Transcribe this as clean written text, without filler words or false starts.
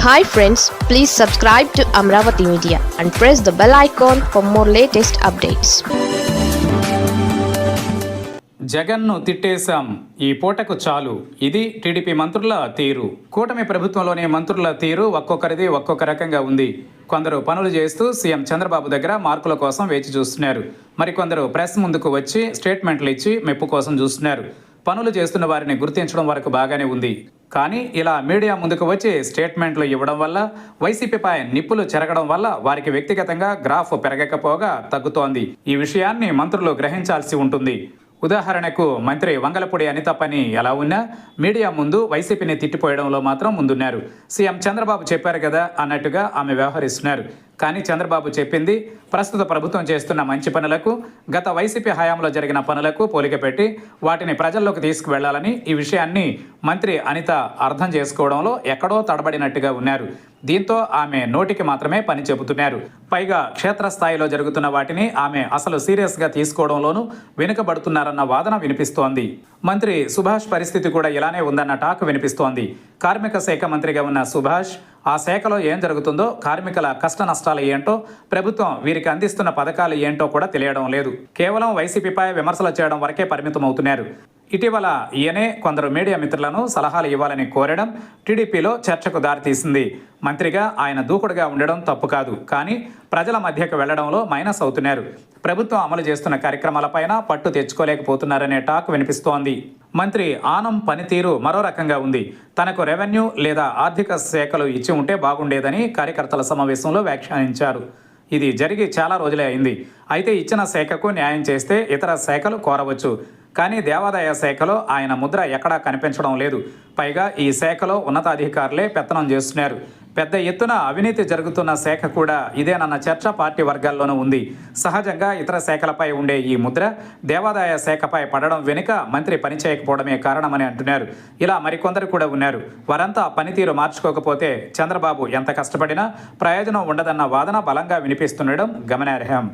Hi friends, please subscribe to Amravati Media and press the bell icon for more latest updates. జగన్ను తిట్టేశాం, ఈ పూటకు చాలు. ఇది TDP మంత్రుల తీరు. కూటమి ప్రభుత్వంలోని మంత్రుల తీరు ఒక్కొక్కరిది ఒక్కొక్క రకంగా ఉంది. కొందరు పనులు చేస్తూ సీఎం చంద్రబాబు దగ్గర మార్కుల కోసం వేచి చూస్తున్నారు. మరికొందరు ప్రెస్ ముందుకు వచ్చి స్టేట్మెంట్లు ఇచ్చి మెప్పు కోసం చూస్తున్నారు. పనులు చేస్తున్న వారిని గుర్తించడం వరకు బాగానే ఉంది. కానీ ఇలా మీడియా ముందుకు వచ్చి స్టేట్మెంట్లు ఇవ్వడం వల్ల, వైసీపీపై నిప్పులు చెరగడం వల్ల వారికి వ్యక్తిగతంగా గ్రాఫ్ పెరగకపోగా తగ్గుతోంది. ఈ విషయాన్ని మంత్రులు గ్రహించాల్సి ఉంటుంది. ఉదాహరణకు మంత్రి వంగలపూడి అనిత పని ఎలా ఉన్నా మీడియా ముందు వైసీపీని తిట్టిపోయడంలో మాత్రం ముందున్నారు. సీఎం చంద్రబాబు చెప్పారు కదా అన్నట్టుగా ఆమె వ్యవహరిస్తున్నారు. కానీ చంద్రబాబు చెప్పింది ప్రస్తుత ప్రభుత్వం చేస్తున్న మంచి పనులకు, గత వైసీపీ హయాంలో జరిగిన పనులకు పోలిక పెట్టి వాటిని ప్రజల్లోకి తీసుకువెళ్లాలని ఈ విషయాన్ని మంత్రి అనిత అర్థం చేసుకోవడంలో ఎక్కడో తడబడినట్టుగా ఉన్నారు. దీంతో ఆమె నోటికి మాత్రమే పని చెబుతున్నారు. పైగా క్షేత్రస్థాయిలో జరుగుతున్న వాటిని ఆమె అసలు సీరియస్గా తీసుకోవడంలోనూ వెనుకబడుతున్నారన్న వాదన వినిపిస్తోంది. మంత్రి సుభాష్ పరిస్థితి కూడా ఇలానే ఉందన్న టాక్ వినిపిస్తోంది. కార్మిక శాఖ మంత్రిగా ఉన్న సుభాష్ ఆ శాఖలో ఏం జరుగుతుందో, కార్మికుల కష్ట నష్టాలు ఏంటో, ప్రభుత్వం వీరికి అందిస్తున్న పథకాలు ఏంటో కూడా తెలియడం లేదు. కేవలం వైసీపీపై విమర్శలు చేయడం వరకే పరిమితమవుతున్నారు. ఇటీవల ఈయనే కొందరు మీడియా మిత్రులను సలహాలు ఇవ్వాలని కోరడం టీడీపీలో చర్చకు దారితీసింది. మంత్రిగా ఆయన దూకుడుగా ఉండడం తప్పు కాదు, కానీ ప్రజల మధ్యకు వెళ్లడంలో మైనస్ అవుతున్నారు. ప్రభుత్వం అమలు చేస్తున్న కార్యక్రమాలపైన పట్టు తెచ్చుకోలేకపోతున్నారనే టాక్ వినిపిస్తోంది. మంత్రి ఆనం పనితీరు మరో రకంగా ఉంది. తనకు రెవెన్యూ లేదా ఆర్థిక శాఖలు ఇచ్చి ఉంటే బాగుండేదని కార్యకర్తల సమావేశంలో వ్యాఖ్యానించారు. ఇది జరిగి చాలా రోజులే అయింది. అయితే ఇచ్చిన శాఖకు న్యాయం చేస్తే ఇతర శాఖలు కోరవచ్చు. కానీ దేవాదాయ శాఖలో ఆయన ముద్ర ఎక్కడా కనిపించడం లేదు. పైగా ఈ శాఖలో ఉన్నతాధికారులే పెత్తనం చేస్తున్నారు. పెద్ద ఎత్తున అవినీతి జరుగుతున్న శాఖ కూడా ఇదేనన్న చర్చ పార్టీ వర్గాల్లోనూ ఉంది. సహజంగా ఇతర శాఖలపై ఉండే ఈ ముద్ర దేవాదాయ శాఖపై పడడం వెనుక మంత్రి పనిచేయకపోవడమే కారణమని అంటున్నారు. ఇలా మరికొందరు కూడా ఉన్నారు. వారంతా పనితీరు మార్చుకోకపోతే చంద్రబాబు ఎంత కష్టపడినా ప్రయోజనం ఉండదన్న వాదన బలంగా వినిపిస్తుండడం గమనార్హం.